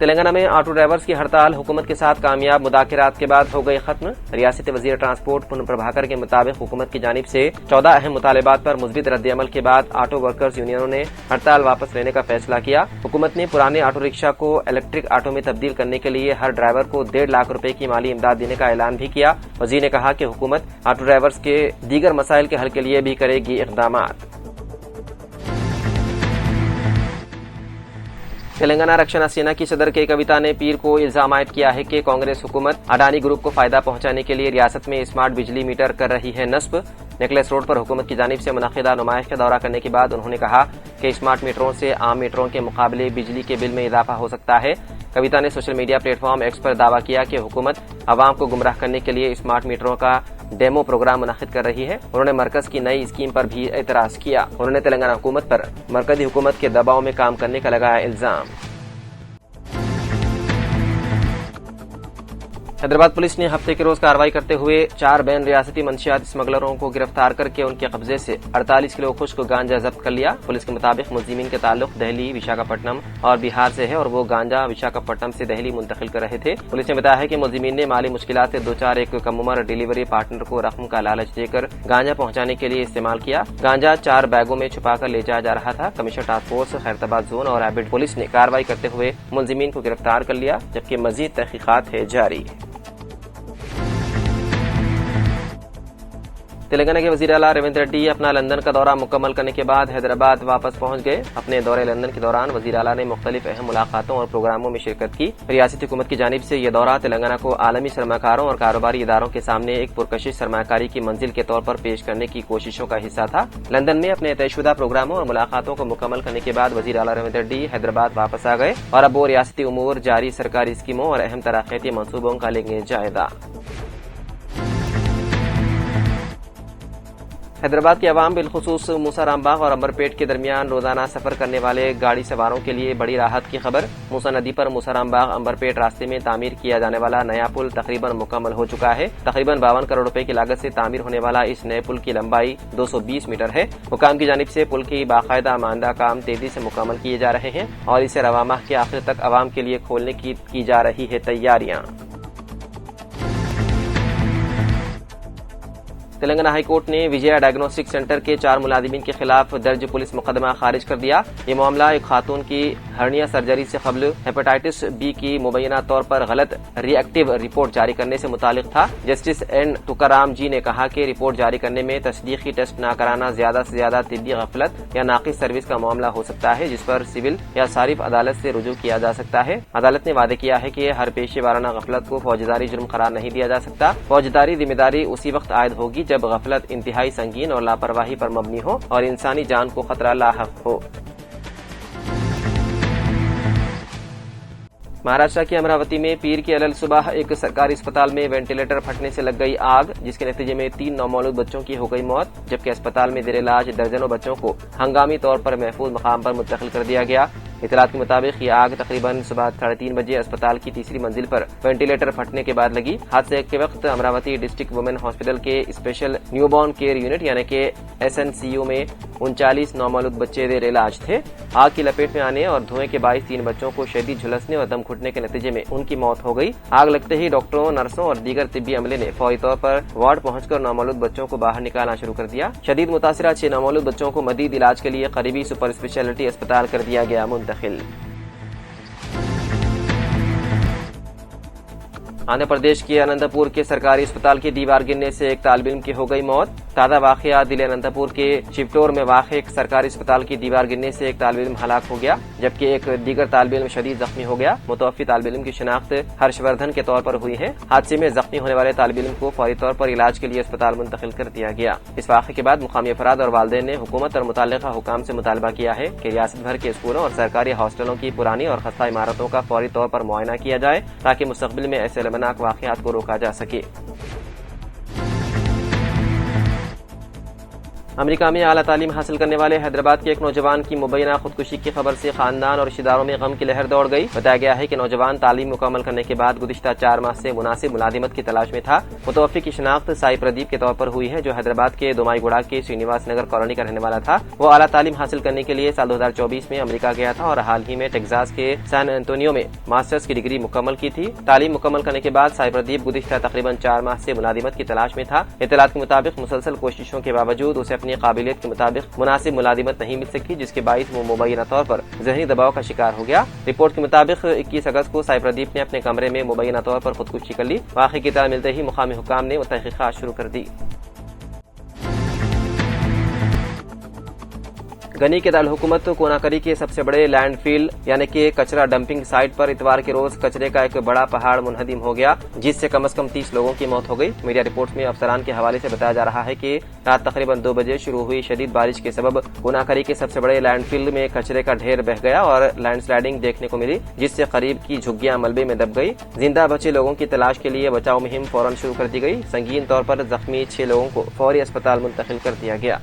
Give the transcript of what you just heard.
تلنگانہ میں auto drivers کی ہڑتال حکومت کے ساتھ کامیاب مذاکرات کے بعد ہو گئی ختم۔ ریاستی وزیر ٹرانسپورٹ پون پربھاکر کے مطابق حکومت کی جانب سے 14 اہم مطالبات پر مثبت رد عمل کے بعد آٹو ورکرز یونینوں نے ہڑتال واپس لینے کا فیصلہ کیا۔ حکومت نے پرانے آٹو رکشا کو الیکٹرک آٹو میں تبدیل کرنے کے لیے ہر ڈرائیور کو 1.5 لاکھ روپے کی مالی امداد دینے کا اعلان بھی کیا۔ وزیر نے کہا کہ حکومت آٹو ڈرائیورز کے دیگر مسائل کے حل کے لیے بھی کرے گی اقدامات۔ تلنگانہ رکشنا سینا کی صدر کے کویتا نے پیر کو الزام عائد کیا ہے کہ کانگریس حکومت اڈانی گروپ کو فائدہ پہنچانے کے لیے ریاست میں اسمارٹ بجلی میٹر کر رہی ہے نصب۔ نیکلس روڈ پر حکومت کی جانب سے منعقدہ نمائش کا دورہ کرنے کے بعد انہوں نے کہا کہ اسمارٹ میٹروں سے عام میٹروں کے مقابلے بجلی کے بل میں اضافہ ہو سکتا ہے۔ کویتا نے social media platform X پر دعویٰ کیا کہ حکومت عوام کو گمراہ کرنے کے لیے اسمارٹ میٹروں کا ڈیمو پروگرام منعقد کر رہی ہے۔ انہوں نے مرکز کی نئی اسکیم پر بھی اعتراض کیا۔ انہوں نے تلنگانہ حکومت پر مرکزی حکومت کے دباؤ میں کام کرنے کا لگایا الزام۔ حیدرآباد پولیس نے ہفتے کے روز کارروائی کرتے ہوئے 4 بین ریاستی منشیات اسمگلروں کو گرفتار کر کے ان کے قبضے سے 48 کلو خشک گانجا ضبط کر لیا۔ پولیس کے مطابق ملزمین کے تعلق دہلی، وشاکھاپٹنم اور بہار سے ہے اور وہ گانجا وشاکھاپٹنم سے دہلی منتقل کر رہے تھے۔ پولیس نے بتایا ہے کہ ملزمین نے مالی مشکلات سے دوچار ایک کم عمر ڈیلیوری پارٹنر کو رقم کا لالچ دے کر گانجا پہنچانے کے لیے استعمال کیا۔ گانجا 4 بیگوں میں چھپا کر لے جایا جا رہا تھا۔ کمشنر ٹاسک فورس خیرتباد زون اور ریپڈ پولیس نے کارروائی کرتے ہوئے ملزمین کو گرفتار کر لیا، جبکہ مزید تحقیقات ہے جاری۔ تلنگانہ کے وزیر اعلیٰ ریونت ریڈی اپنا لندن کا دورہ مکمل کرنے کے بعد حیدرآباد واپس پہنچ گئے۔ اپنے دورے لندن کے دوران وزیر اعلیٰ نے مختلف اہم ملاقاتوں اور پروگراموں میں شرکت کی۔ ریاستی حکومت کی جانب سے یہ دورہ تلنگانہ کو عالمی سرمایہ کاروں اور کاروباری اداروں کے سامنے ایک پرکشش سرمایہ کاری کی منزل کے طور پر پیش کرنے کی کوششوں کا حصہ تھا۔ لندن میں اپنے طے شدہ پروگراموں اور ملاقاتوں کو مکمل کرنے کے بعد وزیر اعلیٰ ریونت ریڈی حیدرآباد واپس آ گئے اور اب وہ ریاستی امور، جاری سرکاری اسکیموں اور اہم ترقیاتی منصوبوں کا لیں گے جائزہ۔ حیدرآباد کے عوام بالخصوص موسیٰ رام باغ اور امبرپیٹ کے درمیان روزانہ سفر کرنے والے گاڑی سواروں کے لیے بڑی راحت کی خبر۔ موسیٰ ندی پر موسیٰ رام باغ امبرپیٹ راستے میں تعمیر کیا جانے والا نیا پل تقریباً مکمل ہو چکا ہے۔ تقریباً 52 کروڑ روپے کی لاگت سے تعمیر ہونے والا اس نئے پل کی لمبائی 220 میٹر ہے۔ حکام کی جانب سے پل کی باقاعدہ ماندہ کام تیزی سے مکمل کیے جا رہے ہیں اور اسے رواں ماہ کے آخر تک عوام کے لیے کھولنے کی جا رہی ہے تیاریاں۔ تلنگانہ ہائی کورٹ نے وجے ڈائگنوسٹک سینٹر کے 4 ملازمین کے خلاف درج پولیس مقدمہ خارج کر دیا۔ یہ معاملہ ایک خاتون کی ہرنیا سرجری سے قبل ہیپاٹائٹس بی کی مبینہ طور پر غلط ری ایکٹیو رپورٹ جاری کرنے سے متعلق تھا۔ جسٹس این ٹکارام جی نے کہا کہ رپورٹ جاری کرنے میں تصدیقی ٹیسٹ نہ کرانا زیادہ سے زیادہ طبی غفلت یا ناقص سروس کا معاملہ ہو سکتا ہے، جس پر سول یا صارف عدالت سے رجوع کیا جا سکتا ہے۔ عدالت نے وعدہ کیا ہے کہ ہر پیشے وارانہ غفلت کو فوجداری جرم قرار نہیں دیا جا سکتا۔ فوجداری ذمہ داری اسی وقت عائد ہوگی جب غفلت انتہائی سنگین اور لاپرواہی پر مبنی ہو اور انسانی جان کو خطرہ لاحق ہو۔ مہاراشٹر کے امراوتی میں پیر کی علل صبح ایک سرکاری اسپتال میں وینٹیلیٹر پھٹنے سے لگ گئی آگ، جس کے نتیجے میں 3 نومولود بچوں کی ہو گئی موت، جبکہ اسپتال میں زیر علاج درجنوں بچوں کو ہنگامی طور پر محفوظ مقام پر منتقل کر دیا گیا۔ اطلاعات کے مطابق یہ آگ تقریباً صبح 3:30 بجے اسپتال کی تیسری منزل پر وینٹیلیٹر پھٹنے کے بعد لگی۔ حادثے کے وقت امراوتی ڈسٹرکٹ وومن ہاسپٹل کے special new born care unit یعنی کہ SNCU میں 39 نومولود بچے زیر علاج تھے۔ آگ کی لپیٹ میں آنے اور دھوئیں کے باعث 3 بچوں کو شدید جھلسنے اور دم گھٹنے کے نتیجے میں ان کی موت ہو گئی۔ آگ لگتے ہی ڈاکٹروں، نرسوں اور دیگر طبی عملے نے فوری طور پر وارڈ پہنچ کر نومولود بچوں کو باہر نکالنا شروع کر دیا۔ شدید متاثرہ 6 نومولود بچوں کو مزید علاج کے لیے قریبی سپر اسپیشلٹی اسپتال کر دیا گیا منتقل۔ آندھرا پردیش کے اننتا پور کے سرکاری اسپتال کی دیوار گرنے سے ایک طالب علم کی ہو گئی موت۔ تازہ واقعہ ضلع اننتا پور کے چپٹور میں واقع ایک سرکاری اسپتال کی دیوار گرنے سے ایک طالب علم ہلاک ہو گیا، جبکہ ایک دیگر طالب علم شدید زخمی ہو گیا۔ متوفی طالب علم کی شناخت ہرش وردھن کے طور پر ہوئی ہے۔ حادثے میں زخمی ہونے والے طالب علم کو فوری طور پر علاج کے لیے اسپتال منتقل کر دیا گیا۔ اس واقعے کے بعد مقامی افراد اور والدین نے حکومت اور متعلقہ حکام سے مطالبہ کیا ہے کہ ریاست بھر کے اسکولوں اور سرکاری ہاسٹلوں کی پرانی اور خستہ عمارتوں کا فوری طور پر معائنہ کیا جائے تاکہ مستقبل میں ایسے المناک واقعات کو روکا جا سکے۔ امریکہ میں اعلیٰ تعلیم حاصل کرنے والے حیدرآباد کے ایک نوجوان کی مبینہ خودکشی کی خبر سے خاندان اور رشتہ داروں میں غم کی لہر دوڑ گئی۔ بتایا گیا ہے کہ نوجوان تعلیم مکمل کرنے کے بعد گزشتہ 4 ماہ سے مناسب ملازمت کی تلاش میں تھا۔ متوفی کی شناخت سائی پردیپ کے طور پر ہوئی ہے، جو حیدرآباد کے دومائی گوڑا کے سرینیواس نگر کالونی کا رہنے والا تھا۔ وہ اعلیٰ تعلیم حاصل کرنے کے لیے سال 2024 میں امریکہ گیا تھا اور حال ہی میں ٹیکساس کے سان انطونیو میں ماسٹرز کی ڈگری مکمل کی تھی۔ تعلیم مکمل کرنے کے بعد سائی پردیپ گزشتہ تقریباً 4 ماہ سے ملازمت کی تلاش میں تھا۔ اطلاعات کے مطابق مسلسل کوششوں کے باوجود اسے اپنی قابلیت کے مطابق مناسب ملازمت نہیں مل سکی، جس کے باعث وہ مبینہ طور پر ذہنی دباؤ کا شکار ہو گیا۔ رپورٹ کے مطابق 21 اگست کو سائی پردیپ نے اپنے کمرے میں مبینہ طور پر خودکشی کر لی۔ واقعے کی اطلاع ملتے ہی مقامی حکام نے تحقیقات شروع کر دی۔ گنی کے دارالحکومت کوناکری کے سب سے بڑے لینڈ فیل یعنی کہ کچرا ڈمپنگ سائٹ پر اتوار کے روز کچرے کا ایک بڑا پہاڑ منہدم ہو گیا، جس سے کم از کم 30 لوگوں کی موت ہو گئی۔ میڈیا رپورٹس میں افسران کے حوالے سے بتایا جا رہا ہے کہ رات تقریباً 2 بجے شروع ہوئی شدید بارش کے سبب کوناکری کے سب سے بڑے لینڈ فیل میں کچرے کا ڈھیر بہہ گیا اور لینڈ سلائڈنگ دیکھنے کو ملی، جس سے قریب کی جھگیاں ملبے میں دب گئی۔ زندہ بچے لوگوں کی تلاش کے لیے بچاؤ مہم فوراً شروع کر دی گئی۔ سنگین طور پر زخمی 6 لوگوں کو فوری اسپتال منتقل کر دیا گیا۔